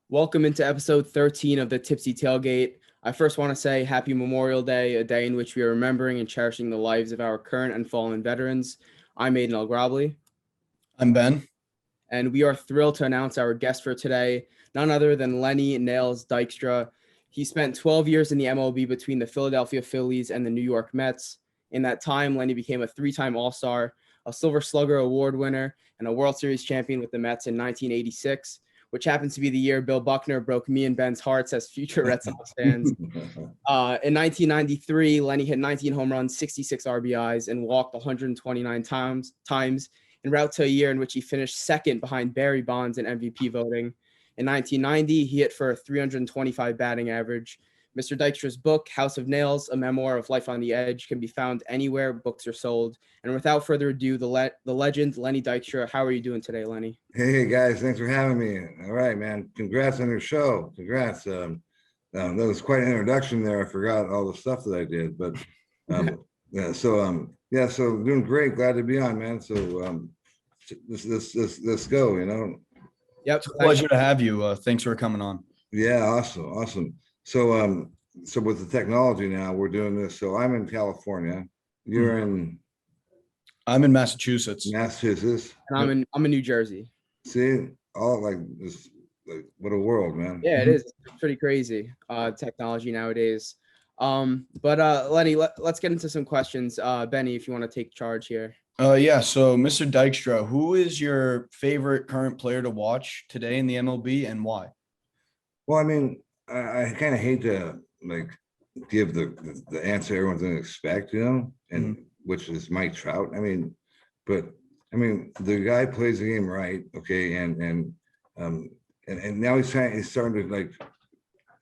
Welcome into episode 13 of the Tipsy Tailgate. I first want to say happy Memorial Day, a day in which we are remembering and cherishing the lives of our current and fallen veterans. I'm Aiden El-Grabli. I'm Ben. And we are thrilled to announce our guest for today, none other than Lenny Dykstra. He spent 12 years in the MLB between the Philadelphia Phillies and the New York Mets. In that time, Lenny became a three-time All-Star, a Silver Slugger Award winner, and a World Series champion with the Mets in 1986. Which happens to be the year Bill Buckner broke me and Ben's hearts as future Red Sox fans. In 1993, Lenny hit 19 home runs, 66 RBIs, and walked 129 times en route to a year in which he finished second behind Barry Bonds in MVP voting. In 1990, he hit for a 325 batting average. Mr. Dykstra's book, House of Nails, a memoir of life on the edge, can be found anywhere books are sold. And without further ado, the legend, Lenny Dykstra. How are you doing today, Lenny? Hey guys, thanks for having me. All right, man. Congrats on your show. Congrats. That was quite an introduction there. I forgot all the stuff that I did, but so doing great. Glad to be on, man. So let's go. Yep. It's a pleasure to have you. Thanks for coming on. Yeah, awesome. So with the technology now, we're doing this. So I'm in California. You're in. I'm in Massachusetts. And I'm in New Jersey. See, all like this, like what a world, man. Yeah, it is. It's pretty crazy. Technology nowadays. But Lenny, let's get into some questions. Benny, if you want to take charge here. Yeah. So, Mr. Dykstra, who is your favorite current player to watch today in the MLB and why? Well, I mean, I kind of hate to like give the answer everyone's gonna expect, and which is Mike Trout. I mean, the guy plays the game right, okay, and now he's starting to like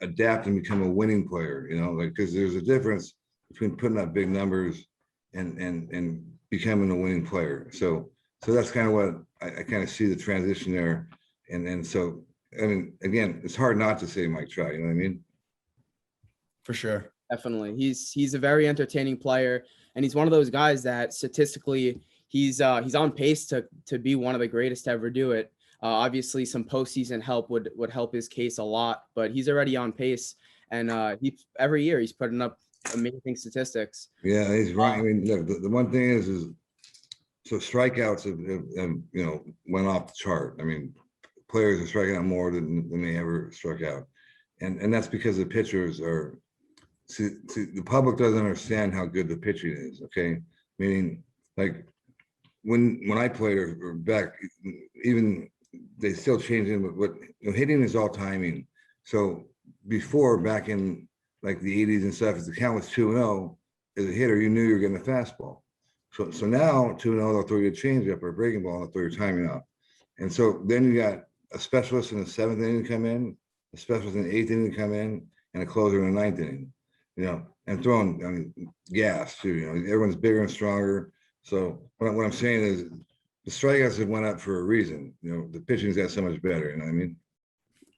adapt and become a winning player, like because there's a difference between putting up big numbers and becoming a winning player. So that's kind of what I kind of see the transition there, and so I mean, again, it's hard not to say Mike Trout. You know what I mean? For sure. Definitely. He's a very entertaining player, and he's one of those guys that statistically he's on pace to be one of the greatest to ever do it. Obviously, some postseason help would help his case a lot, but he's already on pace, and every year he's putting up amazing statistics. Yeah, he's right. I mean, look, the one thing is so strikeouts have went off the chart. I mean, players are striking out more than they ever struck out, and that's because the pitchers are. See, the public doesn't understand how good the pitching is. Okay, meaning like when I played or back, even they still change in what hitting is all timing. So before, back in like the 80s and stuff, if the count was 2-0 as a hitter, you knew you were getting a fastball. So now 2-0, they'll throw you a changeup or a breaking ball, they'll throw your timing out. And so then you got a specialist in the 7th inning come in, a specialist in the 8th inning come in, and a closer in the 9th inning. And throwing gas too. Everyone's bigger and stronger. So what I'm saying is the strikeouts have went up for a reason. The pitching's got so much better. You know what I mean?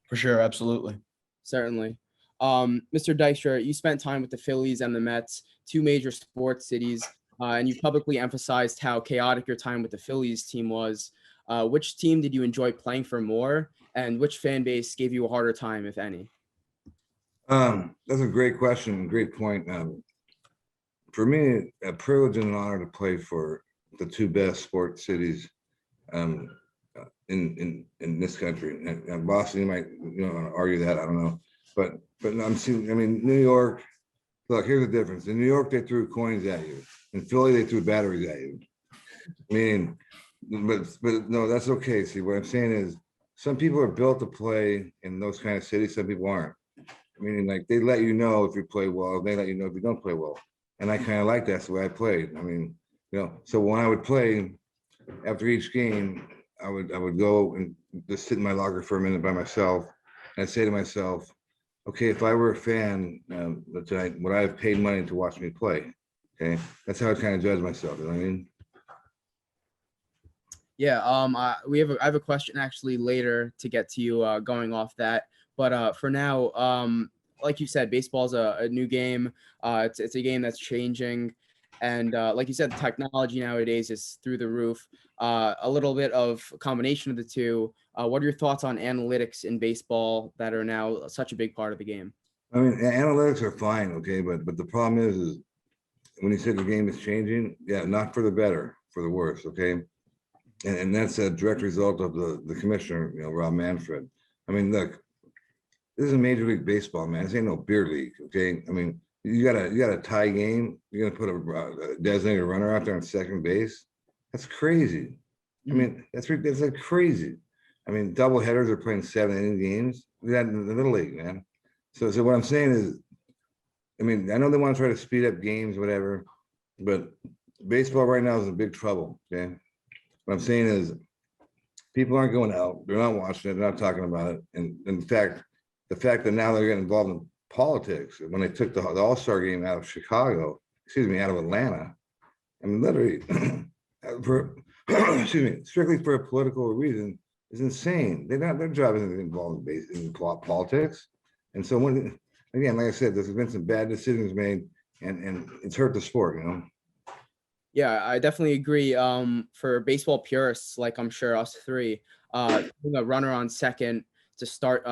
For sure, absolutely. Certainly. Mr. Dykstra, you spent time with the Phillies and the Mets, two major sports cities, and you publicly emphasized how chaotic your time with the Phillies team was. Which team did you enjoy playing for more, and which fan base gave you a harder time, if any? That's a great question. Great point. For me, a privilege and an honor to play for the two best sports cities in this country. And Boston, you might argue that, I don't know, but I'm seeing. I mean, New York. Look, here's the difference. In New York, they threw coins at you. In Philly, they threw batteries at you. I mean, but no, that's okay. See, what I'm saying is, some people are built to play in those kind of cities. Some people aren't. Meaning, like, they let you know if you play well, they let you know if you don't play well. And I kind of like that's the way I played. I mean, so when I would play after each game, I would go and just sit in my locker for a minute by myself. And I'd say to myself, okay, if I were a fan tonight, would I have paid money to watch me play? Okay, that's how I kind of judge myself. You know what I mean? Yeah. I have a question actually later to get to you going off that. But for now, like you said, baseball's a new game. It's a game that's changing. And like you said, technology nowadays is through the roof. A little bit of a combination of the two. What are your thoughts on analytics in baseball that are now such a big part of the game? I mean, analytics are fine, okay, but the problem is when you said the game is changing, yeah, not for the better, for the worse, okay? And that's a direct result of the commissioner, Rob Manfred. I mean, look, this is Major League Baseball, man. This ain't no beer league, okay? I mean, you got a tie game. You're gonna put a designated runner out there on second base. That's crazy. I mean, that's like crazy. I mean, double headers are playing 7 inning games. We had in the Little League, man. So what I'm saying is, I mean, I know they want to try to speed up games, whatever, but baseball right now is in big trouble. Okay. What I'm saying is people aren't going out, they're not watching it, they're not talking about it. And in fact, the fact that now they're getting involved in politics, when they took the All-Star game out of Chicago, out of Atlanta, I mean, literally, for strictly for a political reason, is insane. Their job isn't involved in politics. And so again, like I said, there's been some bad decisions made, and it's hurt the sport, Yeah, I definitely agree. For baseball purists, like I'm sure us three, putting a runner on second to start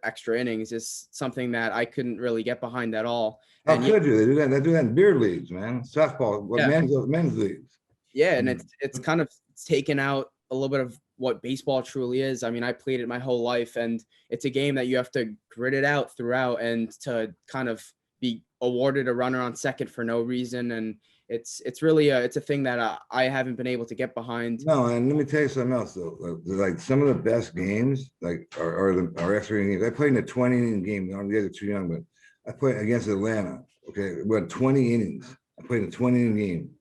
extra innings is something that I couldn't really get behind at all. How And could you? They do that in beer leagues, man. Softball, men's leagues. yeah, and it's kind of taken out a little bit of what baseball truly is. I mean, I played it my whole life, and it's a game that you have to grit it out throughout, and to kind of be awarded a runner on second for no reason. And it's really it's a thing that I haven't been able to get behind. No, and let me tell you something else though. Like some of the best games, like are extra inning games. I played in a 20 inning game. You guys are too young, but I played against Atlanta. Okay, we had 20 innings. I played a 20 inning game,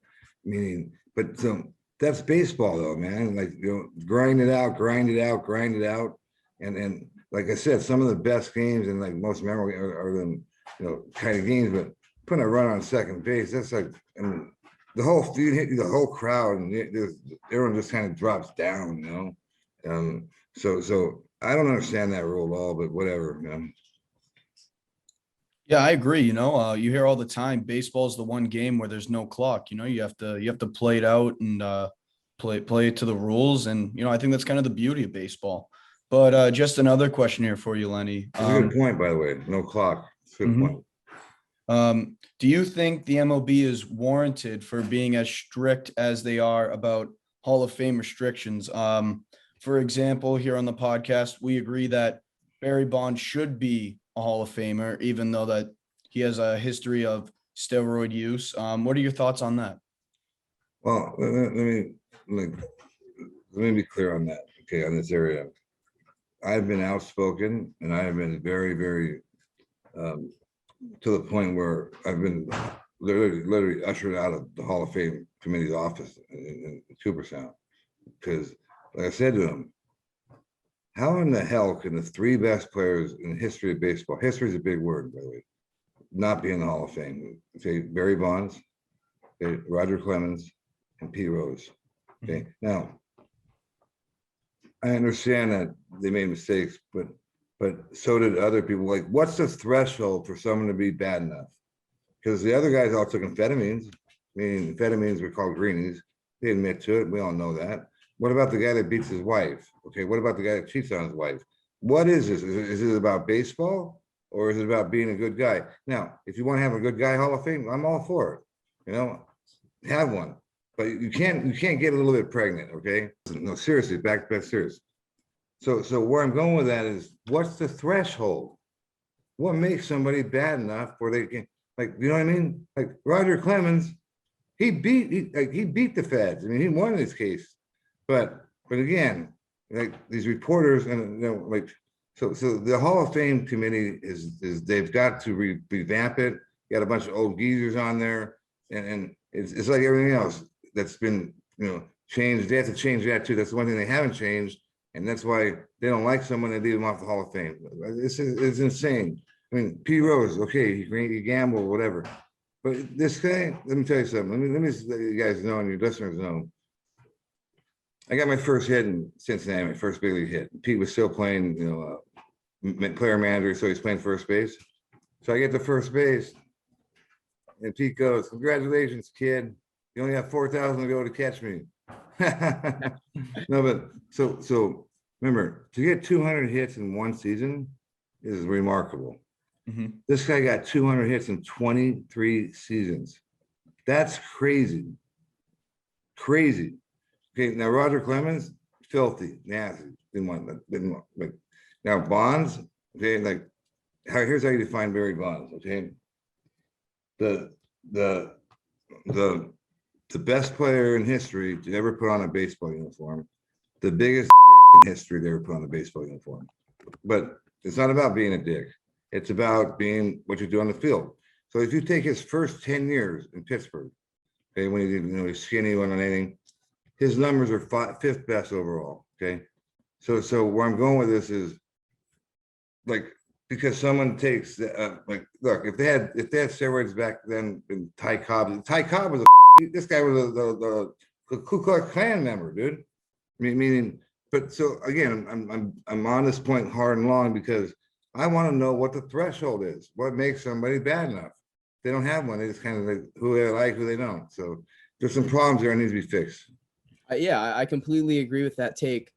meaning, but that's baseball though, man. Like grind it out, and like I said, some of the best games and like most memorable are them, kind of games. But putting a run on second base, that's like, I mean, the whole field hit the whole crowd, and everyone just kind of drops down, So I don't understand that rule at all, but whatever, man. Yeah, I agree. You hear all the time, baseball is the one game where there's no clock. You have to play it out and play it to the rules. And, I think that's kind of the beauty of baseball. But just another question here for you, Lenny. That's a good point, by the way. No clock. Good point. Do you think the MLB is warranted for being as strict as they are about Hall of Fame restrictions? For example, here on the podcast, we agree that Barry Bonds should be a Hall of Famer, even though that he has a history of steroid use. What are your thoughts on that? Well, let me be clear on that. Okay, on this area, I've been outspoken, and I have been very, very to the point where I've been literally ushered out of the Hall of Fame committee's office in Cooperstown, because, like I said to him, how in the hell can the 3 best players in the history of baseball — history is a big word, by the way — not be in the Hall of Fame? Okay, Barry Bonds, okay, Roger Clemens, and Pete Rose. Okay, now I understand that they made mistakes, but so did other people. Like, what's the threshold for someone to be bad enough? Because the other guys all took amphetamines. Meaning amphetamines were called greenies. They admit to it. We all know that. What about the guy that beats his wife? Okay, what about the guy that cheats on his wife? What is this? Is it about baseball, or is it about being a good guy? Now, if you want to have a good guy Hall of Fame, I'm all for it. Have one. But you can't get a little bit pregnant, okay? No, seriously, back serious. So where I'm going with that is, what's the threshold? What makes somebody bad enough where they can, like, you know what I mean? Like Roger Clemens, he beat the feds. I mean, he won this case. But again, like these reporters, and so the Hall of Fame committee is they've got to revamp it. You got a bunch of old geezers on there, and it's like everything else that's been changed. They have to change that too. That's the one thing they haven't changed, and that's why they don't like someone, they leave them off the Hall of Fame. It's insane. I mean, P. Rose, okay, he gambled, whatever, but this guy, let me tell you something. Let me let you guys know, and your listeners know. I got my first hit in Cincinnati, my first big league hit. Pete was still playing, player manager, so he's playing first base. So I get to first base, And Pete goes, "Congratulations, kid. You only have 4,000 to go to catch me." No, but so remember, to get 200 hits in one season is remarkable. This guy got 200 hits in 23 seasons. That's crazy. Crazy. Okay, now Roger Clemens, filthy, nasty. Didn't want. But now Bonds, okay, like here's how you define Barry Bonds, okay? The best player in history to ever put on a baseball uniform, the biggest in history to ever put on a baseball uniform. But it's not about being a dick. It's about being what you do on the field. So if you take his first 10 years in Pittsburgh, okay, when he's skinny, went on anything, his numbers are fifth best overall. Okay, so where I'm going with this is like because someone takes like look if they had steroids back then in Ty Cobb was this guy was the Ku Klux Klan member, dude. Meaning, but so again, I'm on this point hard and long because I want to know what the threshold is. What makes somebody bad enough? They don't have one. They just kind of like who they like, who they don't. So there's some problems there that need to be fixed. Yeah, I completely agree with that take.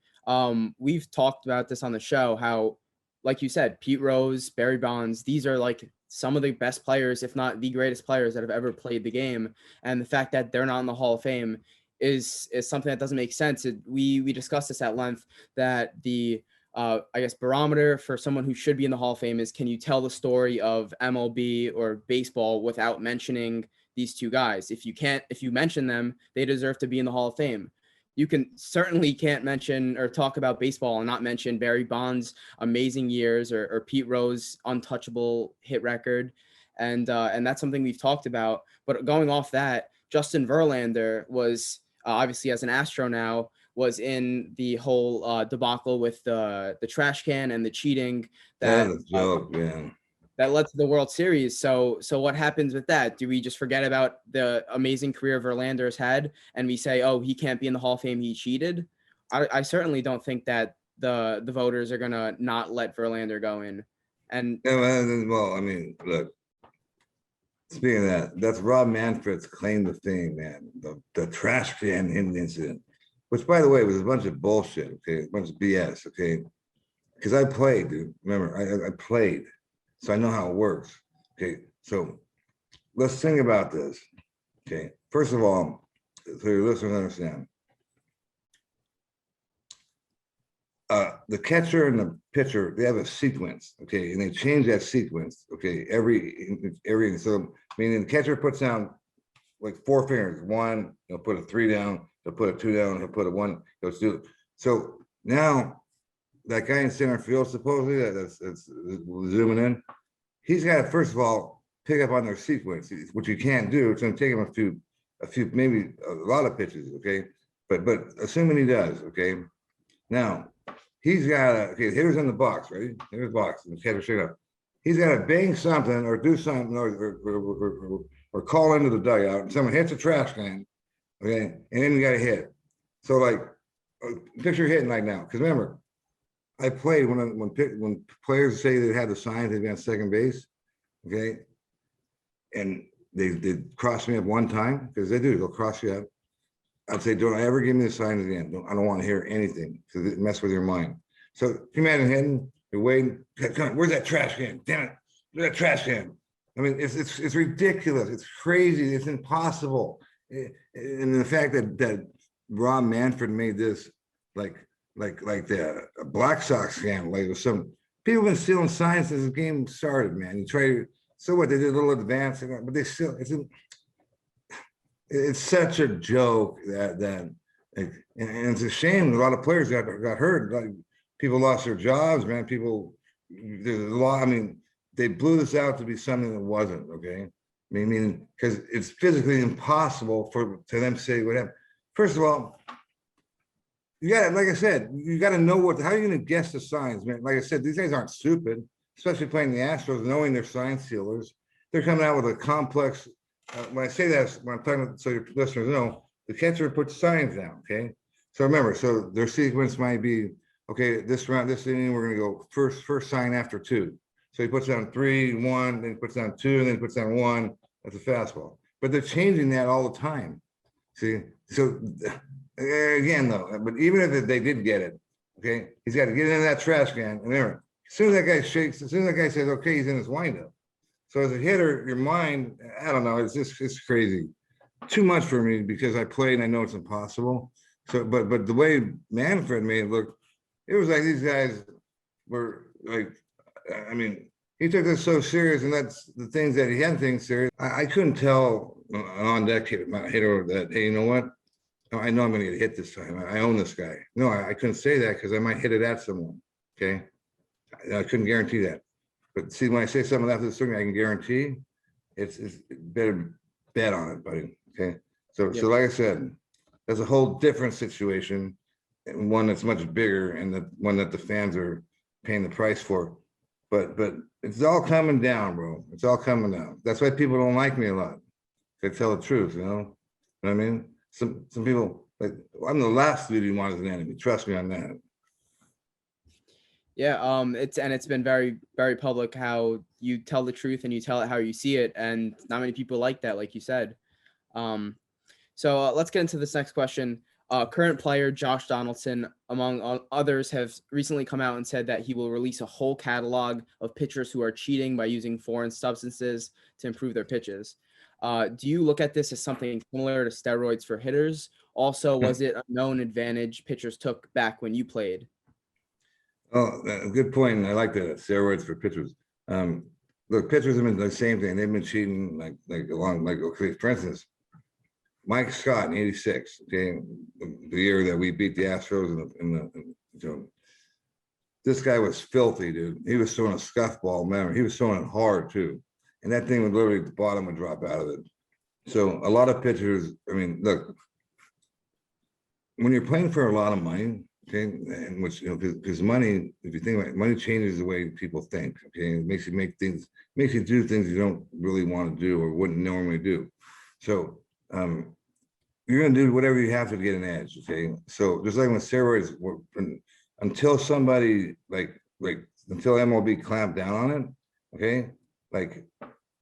We've talked about this on the show, how, like you said, Pete Rose, Barry Bonds, these are like some of the best players, if not the greatest players that have ever played the game. And the fact that they're not in the Hall of Fame is something that doesn't make sense. We discussed this at length, that the I guess barometer for someone who should be in the Hall of Fame is, can you tell the story of MLB or baseball without mentioning these two guys? If you mention them, they deserve to be in the Hall of Fame. You can't mention or talk about baseball and not mention Barry Bonds' amazing years or Pete Rose untouchable hit record. And that's something we've talked about. But going off that, Justin Verlander was obviously, as an Astro now, was in the whole debacle with the trash can and the cheating that That's a joke, man. That led to the World Series. So what happens with that? Do we just forget about the amazing career Verlander has had and we say, oh, he can't be in the Hall of Fame, he cheated? I certainly don't think that the voters are gonna not let Verlander go in. And yeah, well, I mean, look. Speaking of that's Rob Manfred's claim to fame, man. The trash can incident, which, by the way, was a bunch of bullshit. Okay, a bunch of BS. Okay, because I played, dude. Remember, I played, so I know how it works. Okay, so let's think about this. Okay, first of all, so your listeners understand. The catcher and the pitcher, they have a sequence, okay, and they change that sequence, okay, every so meaning the catcher puts down like 4 fingers. One, he'll put a 3 down, he'll put a 2 down, he'll put a 1, he'll do it. So now that guy in center field, supposedly that's zooming in, he's got to first of all pick up on their sequence, which you can't do. It's going to take him a few, maybe a lot of pitches, okay, but assuming he does, okay, now. He's got hitters in the box, right? Here's the box, and the catcher straight up. He's got to bang something or do something or call into the dugout. And someone hits a trash can, okay, and then you got to hit. So like, picture hitting like now, because remember, I played when players say they had the signs they'd be on second base, okay, and they cross me up one time because they'll cross you up. I'd say, don't ever give me the signs again. I don't want to hear anything because it mess with your mind. So can you imagine hitting, you're waiting, where's that trash can? Damn it, where's that trash can? I mean, it's ridiculous. It's crazy. It's impossible. And the fact that Rob Manfred made this like the Black Sox scandal, like some people have been stealing signs since the game started, man. You try, so what, they did a little advance, but they still, it's such a joke that and it's a shame. A lot of players got hurt. Like people lost their jobs, man. There's a lot. I mean, they blew this out to be something that wasn't. Okay, I mean, because it's physically impossible to them to say what happened. First of all, you got, like I said, you got to know how are you going to guess the signs, man? Like I said, these guys aren't stupid, especially playing the Astros, knowing they're sign stealers. They're coming out with a complex. When I say that, when I'm talking, so your listeners know, the catcher puts signs down, okay? So remember, so their sequence might be, okay, this round, this inning, we're gonna go first sign after 2. So he puts down 3, 1, then he puts down 2, and then he puts down 1, That's a fastball. But they're changing that all the time. See, so again, though, but even if they did get it, okay, he's got to get into that trash can. And there, as soon as that guy shakes, as soon as that guy says, okay, he's in his windup. So as a hitter, your mind, I don't know, it's crazy. Too much for me because I played and I know it's impossible. So, but the way Manfred made it look, it was like these guys were like, I mean, he took this so serious, and that's the things that he hadn't taken serious. I couldn't tell an on-deck hitter that, hey, you know what? I know I'm going to get hit this time. I own this guy. No, I couldn't say that because I might hit it at someone. Okay, I couldn't guarantee that. But see, when I say something after the swing, I can guarantee it's better bet on it, buddy. Okay, so like I said, that's a whole different situation, and one that's much bigger, and the one that the fans are paying the price for. But it's all coming down, bro. It's all coming down. That's why people don't like me a lot. They tell the truth, you know what I mean? Some people, like, I'm the last dude you want as an enemy. Trust me on that. Yeah, it's been very, very public how you tell the truth and you tell it how you see it, and not many people like that, like you said. So let's get into this next question. Current player Josh Donaldson, among others, have recently come out and said that he will release a whole catalog of pitchers who are cheating by using foreign substances to improve their pitches. Do you look at this as something similar to steroids for hitters? Also, was it a known advantage pitchers took back when you played? Oh, good point. I like that. Steroids for pitchers. Look, pitchers have been the same thing. They've been cheating okay, for instance, Mike Scott in '86, okay, the year that we beat the Astros this guy was filthy, dude. He was throwing a scuff ball, man. He was throwing it hard too. And that thing would literally, the bottom would drop out of it. So a lot of pitchers, I mean, look, when you're playing for a lot of money, okay, and which, you know, because money, if you think about it, money changes the way people think, okay, it makes you do things you don't really want to do or wouldn't normally do. So you're going to do whatever you have to get an edge, okay? So just like with steroids, until somebody until MLB clamped down on it, okay, like,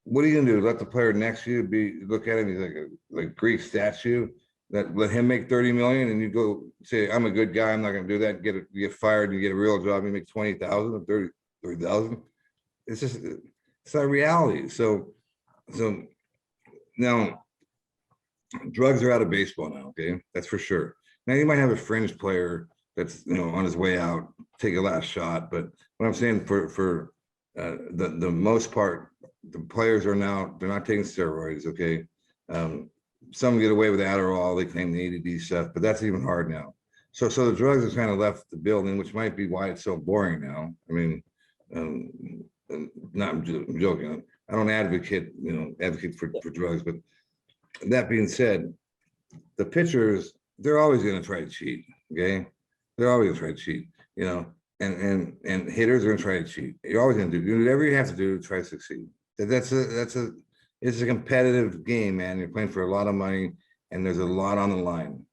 what are you gonna do? Let the player next to you look at him, he's like a Greek statue, that let him make 30 million, and you go say, I'm a good guy, I'm not gonna do that, get fired, you get a real job, you make 20,000 or 30,000. It's just, it's not reality. So now drugs are out of baseball now, okay? That's for sure. Now you might have a fringe player that's, you know, on his way out, take a last shot, but what I'm saying for the most part, the players are now, they're not taking steroids, okay? Some get away with Adderall, they claim the ADD stuff, but that's even hard now. So the drugs have kind of left the building, which might be why it's so boring now. I mean, I'm joking. I don't advocate for drugs, but that being said, the pitchers, they're always going to try to cheat, okay? They're always going to try to cheat, you know, and hitters are going to try to cheat. You're always going to do whatever you have to do to try to succeed. It's a competitive game, man. You're playing for a lot of money, and there's a lot on the line.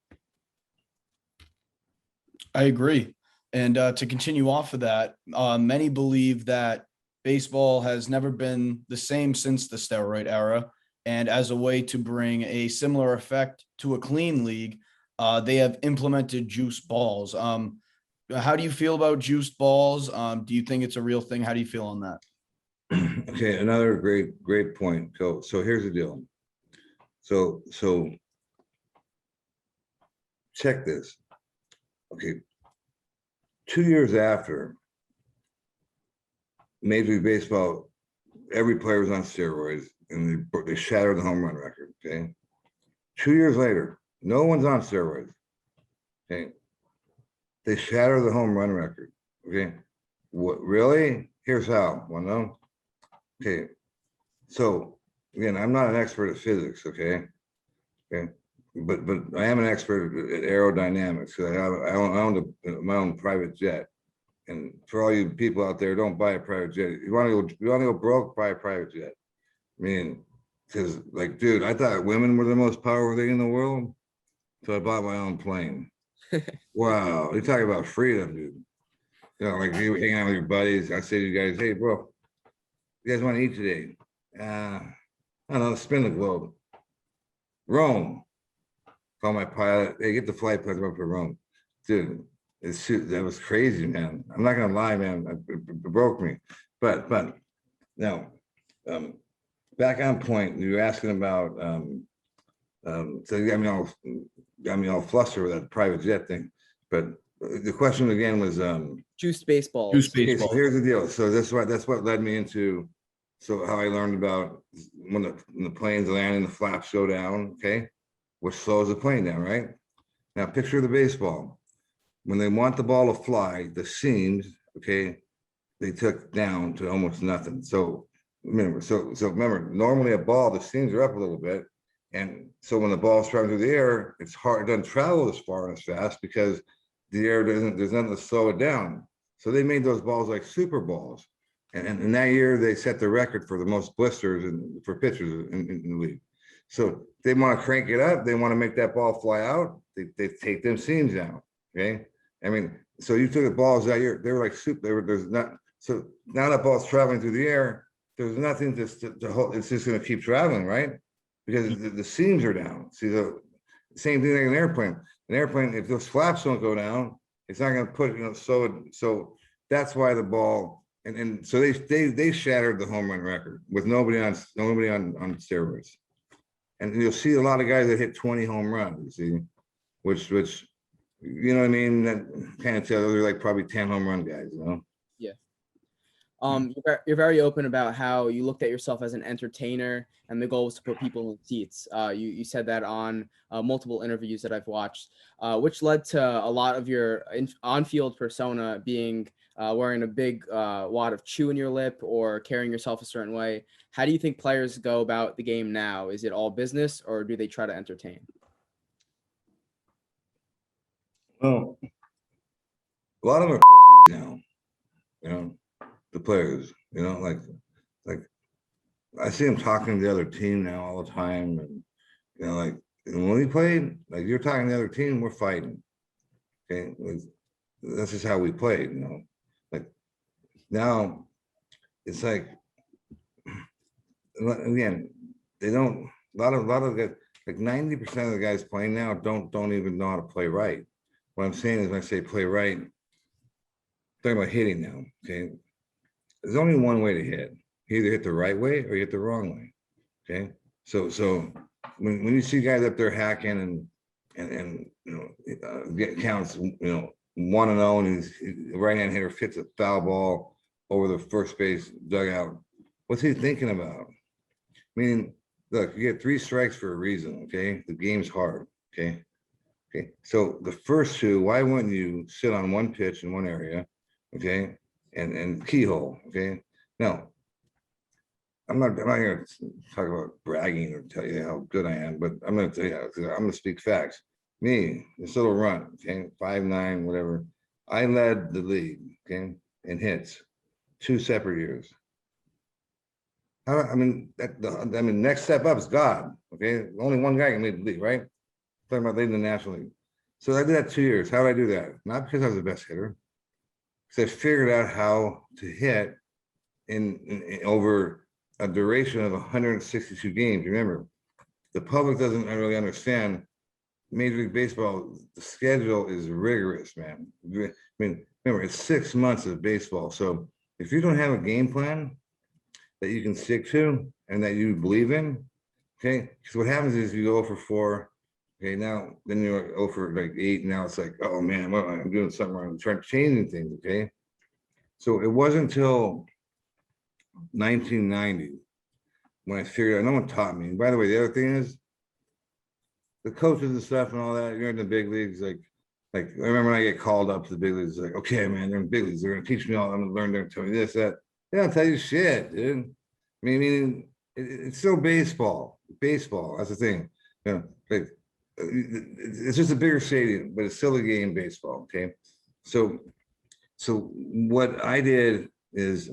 I agree. And to continue off of that, many believe that baseball has never been the same since the steroid era. And as a way to bring a similar effect to a clean league, they have implemented juice balls. How do you feel about juice balls? Do you think it's a real thing? How do you feel on that? Okay, another great point. So here's the deal. So check this. Okay, 2 years after Major League Baseball, every player was on steroids, and they shattered the home run record. Okay, 2 years later, no one's on steroids. Okay, they shatter the home run record. Okay, what really? Here's how. Want to know? Okay, so again, I'm not an expert at physics, okay, but I am an expert at aerodynamics. I own my own private jet, and for all you people out there, don't buy a private jet. You want to go broke, buy a private jet. I mean, because, like, dude, I thought women were the most powerful thing in the world, so I bought my own plane. Wow, you talk about freedom, dude. You know, like, you hang out with your buddies. I say to you guys, hey, bro, you guys want to eat today? I don't know, spin the globe. Rome. Call my pilot. Hey, get the flight plan up for Rome. Dude, that was crazy, man. I'm not gonna lie, man. It broke me. But now, back on point, you were asking about so you got me all flustered with that private jet thing. But the question again was Juiced baseballs. Juice okay, baseball. so here's the deal. So that's what led me into how I learned about when the planes land and the flaps go down, okay, which slows the plane down, right? Now picture the baseball. When they want the ball to fly, the seams, okay, they took down to almost nothing. So remember, normally a ball, the seams are up a little bit. And so when the ball's traveling through the air, it's hard, it doesn't travel as far and as fast because the air there's nothing to slow it down. So they made those balls like super balls. And in that year, they set the record for the most blisters for pitchers in the league. So they want to crank it up. They want to make that ball fly out. They take them seams down. Okay. I mean, so you took the balls that year, they were like super, there's not, so now that ball's traveling through the air, there's nothing to hold, it's just going to keep traveling, right? Because the seams are down. See, the same thing like an airplane. An airplane, if those flaps don't go down, it's not going to put, so that's why the ball, and so they shattered the home run record with nobody on steroids. And you'll see a lot of guys that hit 20 home runs, you see, which you know what I mean? That kind of tells they're like probably 10 home run guys, you know? Yeah. You're very open about how you looked at yourself as an entertainer and the goal was to put people in seats. You said that on multiple interviews that I've watched, which led to a lot of your on-field persona being wearing a big wad of chew in your lip or carrying yourself a certain way. How do you think players go about the game now? Is it all business or do they try to entertain? Well, a lot of them are pussies now, you know, the players, you know, like I see them talking to the other team now all the time. And, you know, like when we played, like you're talking to the other team, we're fighting. Okay. That's just how we played, you know, like now it's like, again, they don't, a lot of guys, like 90% of the guys playing now don't even know how to play right. What I'm saying is when I say play right, I'm talking about hitting now, okay? There's only one way to hit. You either hit the right way or you hit the wrong way, okay? So when you see guys up there hacking and you know, get counts, you know, 1-0 and his right-hand hitter hits a foul ball over the first base dugout, what's he thinking about? Meaning, look, you get 3 strikes for a reason, okay? The game's hard, okay? Okay, so the first 2, why wouldn't you sit on one pitch in one area, okay, and keyhole, okay? Now, I'm not going to talk about bragging or tell you how good I am, but I'm going to tell you, I'm going to speak facts. Me, this little run, okay, 5'9", whatever, I led the league, okay, in hits, 2 separate years. I mean, next step up is God, okay? Only one guy can lead the league, right? Talking about leading the National League. So I did that 2 years. How did I do that? Not because I was the best hitter, because I figured out how to hit in over a duration of 162 games. Remember, the public doesn't really understand Major League Baseball. The schedule is rigorous, man. I mean, remember, it's 6 months of baseball. So if you don't have a game plan that you can stick to and that you believe in, okay, because what happens is you go for 4. Okay, now then you're over like 8. Now it's like, oh man, well, I'm doing something wrong. I'm trying to change things. Okay, so it wasn't until 1990 when I figured out. No one taught me. And by the way, the other thing is the coaches and stuff and all that. You're in the big leagues. Like I remember when I get called up to the big leagues. Like, okay, man, they're in the big leagues. They're gonna teach me all. I'm gonna learn. They're gonna tell me this, that. They don't tell you shit, dude. I mean, it's still baseball. Baseball. That's the thing. You know, like. It's just a bigger stadium, but it's still a game, baseball. Okay, so what I did is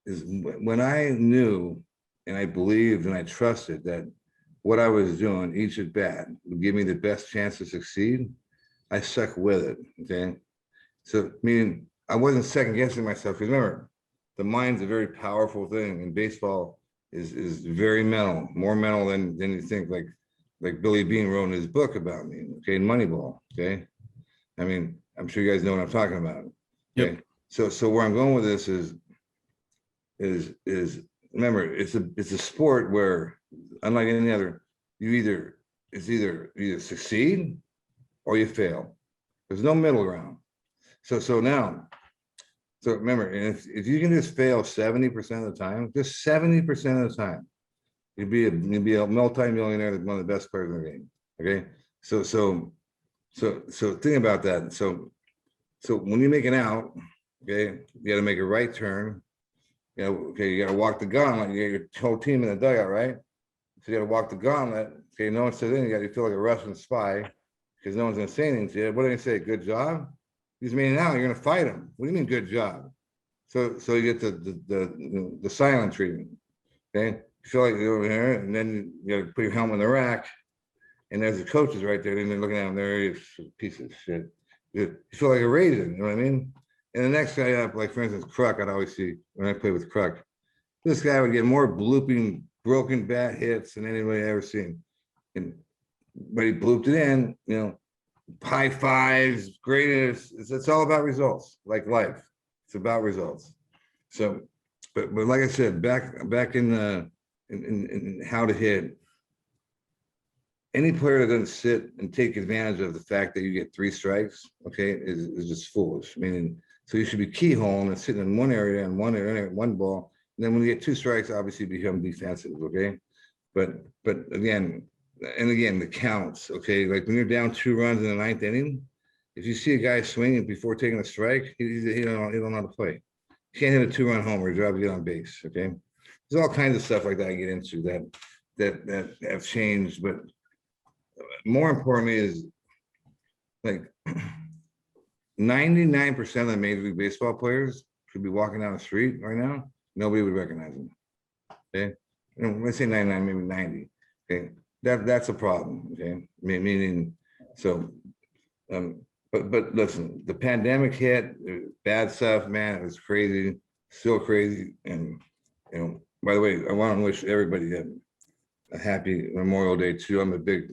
when I knew and I believed and I trusted that what I was doing each at bat would give me the best chance to succeed, I stuck with it. Okay, so meaning I wasn't second guessing myself. Because remember, the mind's a very powerful thing in baseball. is very mental, more mental than you think. Like Billy Bean wrote in his book about me. Okay, Moneyball. Okay, I mean, I'm sure you guys know what I'm talking about. Okay, Yep. so where I'm going with this is remember, it's a sport where, unlike any other, you either succeed or you fail. There's no middle ground. So remember, if you can just fail 70% of the time, just 70% of the time, you'd be a multi-millionaire, one of the best players in the game. Okay, so think about that. So when you make an out, okay, you got to make a right turn. Okay, you got to walk the gauntlet. You got your whole team in the dugout, right? So you got to walk the gauntlet. Okay, no one says anything. You feel like a Russian spy because no one's gonna say anything to you. What are they gonna say? Good job. He's made an out. You're gonna fight him. What do you mean, good job? So you get the silent treatment. Okay, you feel like you're over here, and then you got to put your helmet in the rack, and there's the coaches right there, and they're looking at him. There, piece of shit. You feel like a raisin. You know what I mean? And the next guy up, like for instance, Kruk, I'd always see when I played with Kruk, this guy would get more blooping, broken bat hits than anybody I ever seen. But he blooped it in, high fives, greatest. It's all about results, like life. It's about results. So, but like I said, back in how to hit, any player that doesn't sit and take advantage of the fact that you get 3 strikes, okay, is just foolish. Meaning, so you should be keyholing and sitting in one area and one ball. And then when you get 2 strikes, obviously become defensive, okay? But again, the counts, okay? Like when you're down 2 runs in the 9th inning, if you see a guy swinging before taking a strike, he don't know how to play. You can't hit a 2-run homer, your job to get on base, okay? There's all kinds of stuff like that I get into that have changed, but more importantly is like 99% of the Major League Baseball players could be walking down the street right now, nobody would recognize them. Okay, when I say 99, maybe 90. Okay, that's a problem. Okay, meaning so. But listen, the pandemic hit, bad stuff, man. It was crazy, still crazy. And by the way, I want to wish everybody a happy Memorial Day too. I'm a big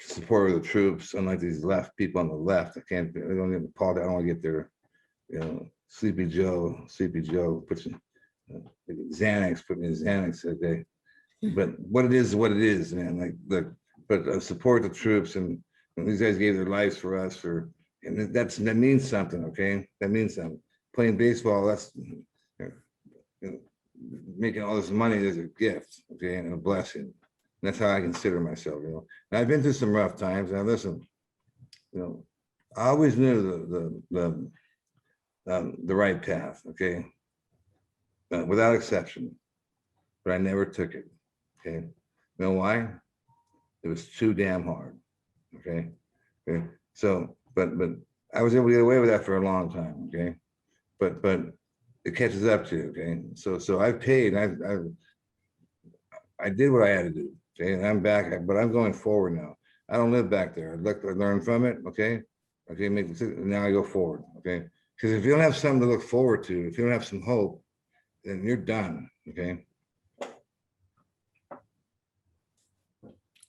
supporter of the troops. Unlike these left people on the left, I don't get Paul. I don't want to get their, Sleepy Joe, put you Xanax, put me in Xanax okay. But what it is, man. But support the troops, and these guys gave their lives for us, and that means something, okay? That means something. Playing baseball, that's making all this money is a gift, okay, and a blessing. And that's how I consider myself, And I've been through some rough times. Now listen, I always knew the right path, okay, without exception, but I never took it, okay. You know why? It was too damn hard, okay. So, but I was able to get away with that for a long time, okay. But it catches up to you, okay. So I paid. I did what I had to do, okay, and I'm back. But I'm going forward now. I don't live back there. I learn from it, okay. Okay, now I go forward, okay. Because if you don't have something to look forward to, if you don't have some hope, then you're done, okay.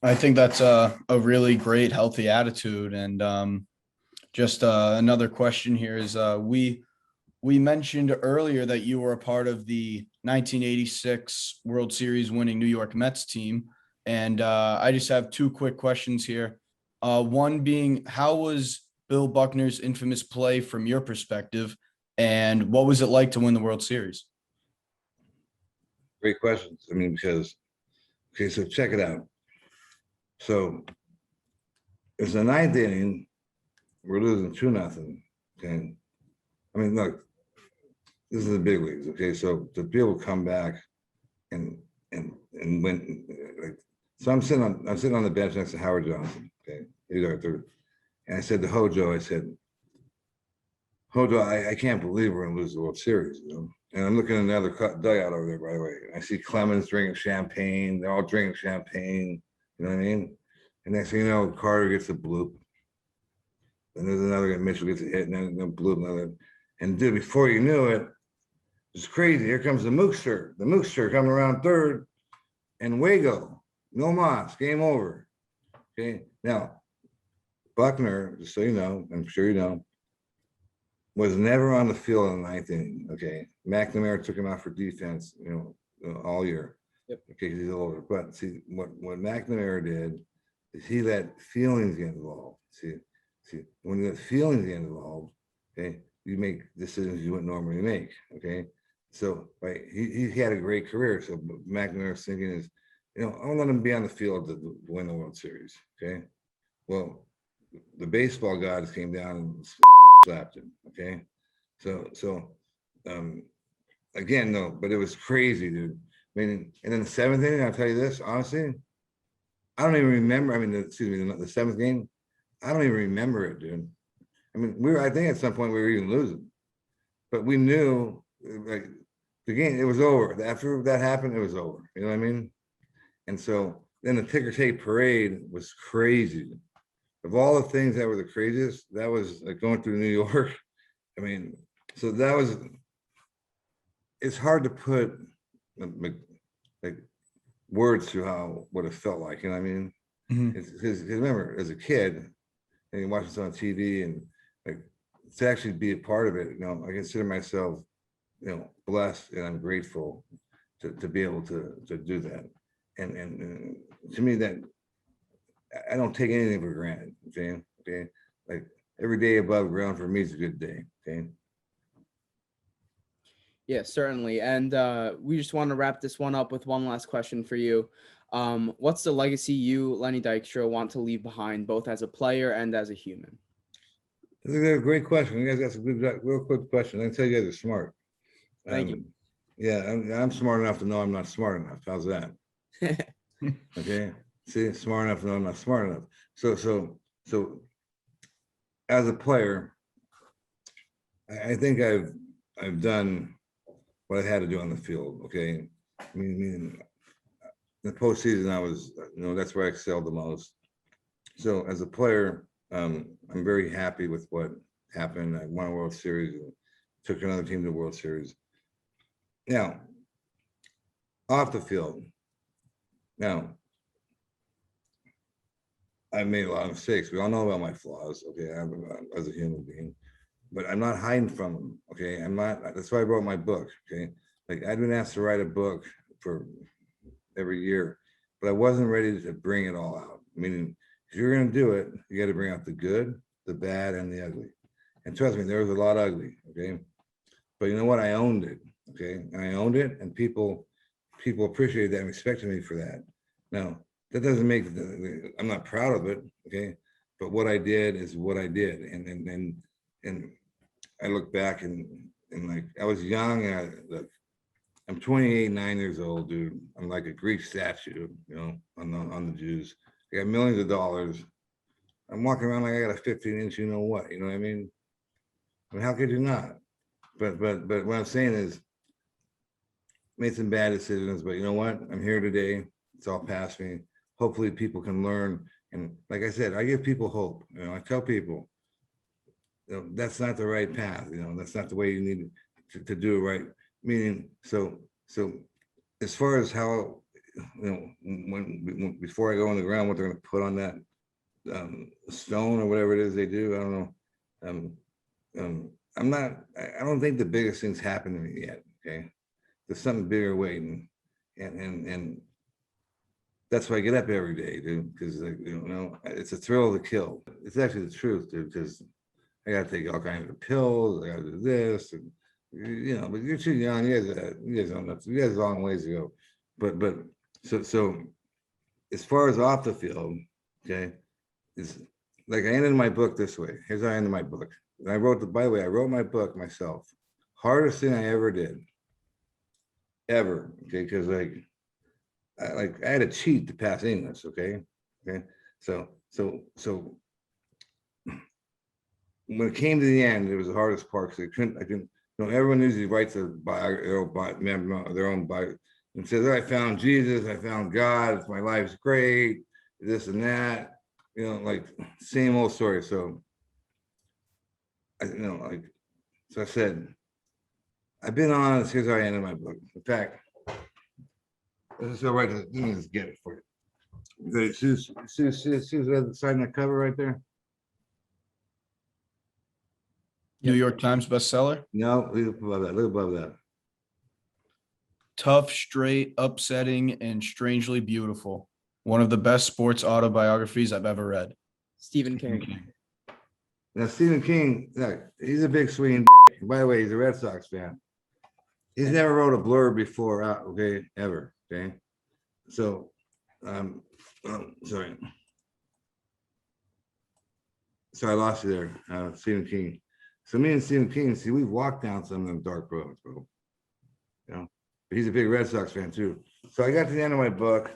I think that's a really great, healthy attitude. And just another question here is we mentioned earlier that you were a part of the 1986 World Series winning New York Mets team. And I just have 2 quick questions here. One being, how was Bill Buckner's infamous play from your perspective? And what was it like to win the World Series? Great questions. I mean, because, okay, so check it out. So it's the 9th inning. We're losing 2-0. Okay. I mean, look, this is the big leagues. Okay. So to be able to come back and win, so I'm sitting on the bench next to Howard Johnson. Okay. He's our third. And I said to Hojo, Hojo, I can't believe we're gonna lose the World Series, And I'm looking at another dugout over there, by the way. I see Clemens drinking champagne. They're all drinking champagne. You know what I mean? And next thing you know, Carter gets a bloop. And there's another guy, Mitchell gets a hit, and then a bloop, another. And dude, before you knew it, It's crazy. Here comes the Mookster coming around third, and Wago, no mas, game over. Okay, now Buckner, just so you know, I'm sure you know, was never on the field in the ninth inning. Okay, McNamara took him out for defense, all year. Yep. Okay, because he's older. But see, what McNamara did is he let feelings get involved. See, when you let feelings get involved, okay, you make decisions you wouldn't normally make. Okay, so right, he had a great career. So McNamara's thinking is, I'll let him be on the field to win the World Series. Okay, well, the baseball gods came down and slapped him. Okay, so again, no, but it was crazy, dude. I mean, and then the seventh inning, I'll tell you this, honestly, I don't even remember. I mean, the seventh game, I don't even remember it, dude. I mean, I think at some point we were even losing, but we knew like the game, it was over. After that happened, it was over. You know what I mean? And so then the ticker tape parade was crazy. Of all the things that were the craziest, that was like going through New York. I mean, so that was, it's hard to put like words to what it felt like, you know what I mean? It's because remember, as a kid, and you watch this on TV, and like to actually be a part of it, I consider myself, blessed, and I'm grateful to be able to do that. And to me, that I don't take anything for granted. Okay, like every day above ground for me is a good day. Okay. Yeah, certainly. And we just want to wrap this one up with one last question for you. What's the legacy you, Lenny Dykstra, want to leave behind, both as a player and as a human? That's a great question. You guys got some good, real quick question. I can tell you guys are smart. Thank you. Yeah, I'm smart enough to know I'm not smart enough. How's that? Okay. See, smart enough to know I'm not smart enough. So as a player, I think I've done what I had to do on the field. Okay. I mean, the postseason, I was, that's where I excelled the most. So as a player, I'm very happy with what happened. I won a World Series and took another team to the World Series. Now, off the field, now, I've made a lot of mistakes. We all know about my flaws, okay, as a human being, but I'm not hiding from them, okay? I'm not, that's why I wrote my book, okay? Like, I've been asked to write a book for every year, but I wasn't ready to bring it all out. Meaning, if you're gonna do it, you gotta bring out the good, the bad, and the ugly. And trust me, there was a lot of ugly, okay? But you know what? I owned it, okay? And I owned it, and people appreciated that and respected me for that. Now, that doesn't make, I'm not proud of it, okay? But what I did is what I did. And I look back and like, I was young, and I'm 28, 9 years old, dude. I'm like a Greek statue, on the Jews. I got millions of dollars. I'm walking around like I got a 15-inch, you know what I mean? I mean, how could you not? But what I'm saying is, made some bad decisions, but you know what? I'm here today. It's all past me. Hopefully people can learn. And like I said, I give people hope. I tell people, that's not the right path. That's not the way you need to do it right. Meaning, so as far as how, when before I go on the ground, what they're going to put on that stone or whatever it is they do, I don't know. I don't think the biggest things happen to me yet. Okay. There's something bigger waiting. And that's why I get up every day, dude, because it's a thrill to kill. It's actually the truth, dude, because I got to take all kinds of pills. I got to do this, and but you're too young. You guys don't know. You guys have a long ways to go. But so as far as off the field, okay, is like I ended my book this way. Here's how I ended my book. And I wrote by the way, I wrote my book myself. Hardest thing I ever did, ever. Okay, because I had to cheat to pass English. Okay, so when it came to the end, it was the hardest part because I couldn't. Everyone usually writes their own bio and says, "I found Jesus, I found God, my life's great, this and that." Like same old story. So I said, I've been honest. Here's how I ended my book. In fact, let's go right to let me just get it for you. See the sign that cover right there? New York Times bestseller. No, look above that. Look above that. Tough, straight, upsetting, and strangely beautiful. One of the best sports autobiographies I've ever read. Stephen King. Now, Stephen King, look, he's a big swinging dick. By the way, he's a Red Sox fan. He's never wrote a blurb before, okay, ever, okay? So, sorry. So I lost you there, Stephen King. So me and Stephen King, see, we've walked down some of them dark roads, bro. You know, but he's a big Red Sox fan too. So I got to the end of my book,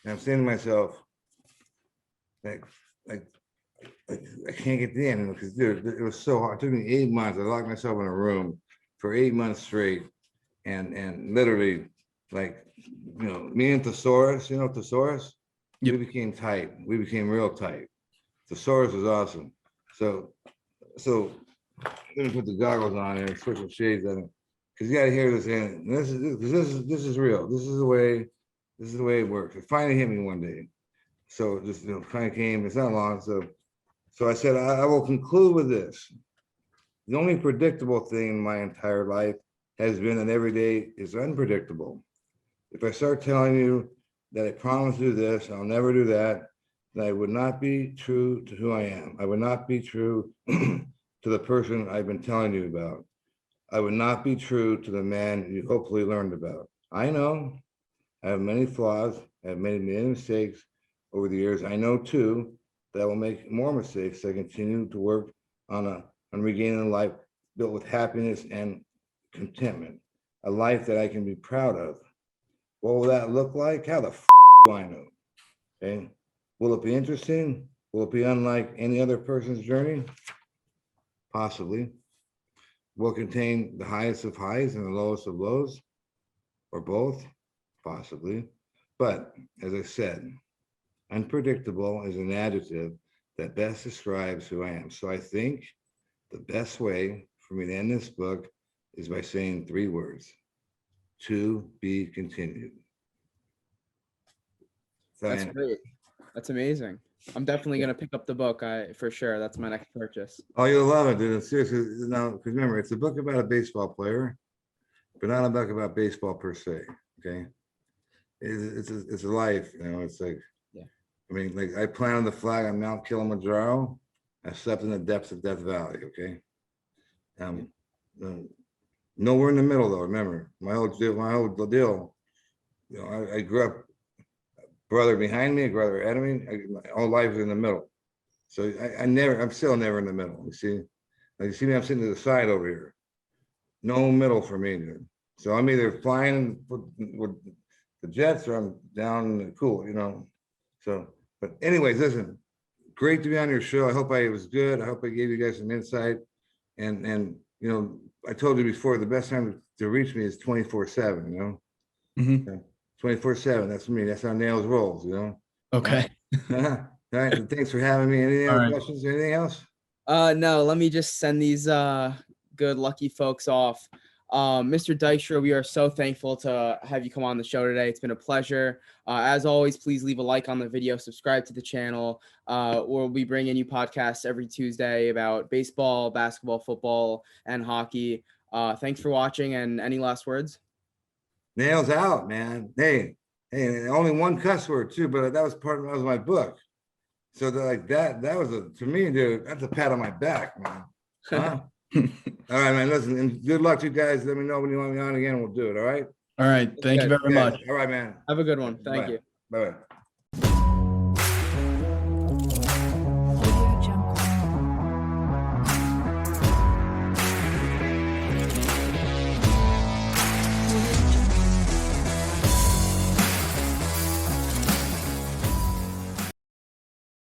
and I'm saying to myself, like I can't get to the end because dude, it was so hard. It took me 8 months. I locked myself in a room for 8 months straight, and literally, like, you know, me and Thesaurus, Thesaurus, Yep. we became tight. We became real tight. Thesaurus was awesome. So let me put the goggles on here, switch some shades on it, because you got to hear this. And this is real. This is the way it works. It finally hit me one day. So just kind of came. It's not long. So I said I will conclude with this. The only predictable thing in my entire life has been that every day is unpredictable. If I start telling you that I promise to do this, I'll never do that, then I would not be true to who I am. I would not be true to the person I've been telling you about. I would not be true to the man you hopefully learned about. I know I have many flaws. I have made many mistakes over the years. I know too that I will make more mistakes. I continue to work on regaining a life built with happiness and contentment, a life that I can be proud of. What will that look like? How the f do I know? Okay. Will it be interesting? Will it be unlike any other person's journey? Possibly. Will it contain the highest of highs and the lowest of lows? Or both? Possibly. But as I said, unpredictable is an adjective that best describes who I am. So I think the best way for me to end this book is by saying 3 words: to be continued. So That's great. That's amazing. I'm definitely gonna pick up the book. For sure. That's my next purchase. oh, you'll love it, dude. Seriously, now, because remember, it's a book about a baseball player, but not a book about baseball per se. Okay, it's a life. It's like, yeah. I mean, like I planted the flag on Mount Kilimanjaro. I slept in the depths of Death Valley. Okay, nowhere in the middle though. Remember, my whole deal. I grew up brother behind me, brother ahead of me. My whole life is in the middle. So I'm still never in the middle. You see, like you see me, I'm sitting to the side over here. No middle for me, dude. So I'm either flying with the jets or I'm down cool, So, but anyways, listen, great to be on your show. I hope I was good. I hope I gave you guys some insight. And I told you before, the best time to reach me is 24/7, Mm-hmm. 24/7. That's me. That's how Nails rolls, Okay. All right. Thanks for having me. Any other questions? Anything else? No, let me just send these good lucky folks off. Mr. Dykstra, we are so thankful to have you come on the show today. It's been a pleasure. As always, please leave a like on the video, subscribe to the channel. We'll be bringing you podcasts every Tuesday about baseball, basketball, football, and hockey. Thanks for watching, and any last words? Nails out, man. Hey, only one cuss word too, but that was my book. So that was to me, dude, that's a pat on my back, man. Huh? All right, man. Listen, and good luck to you guys. Let me know when you want me on again. We'll do it. All right. All right. Thank you very much. All right, man. Have a good one. Thank you. Bye.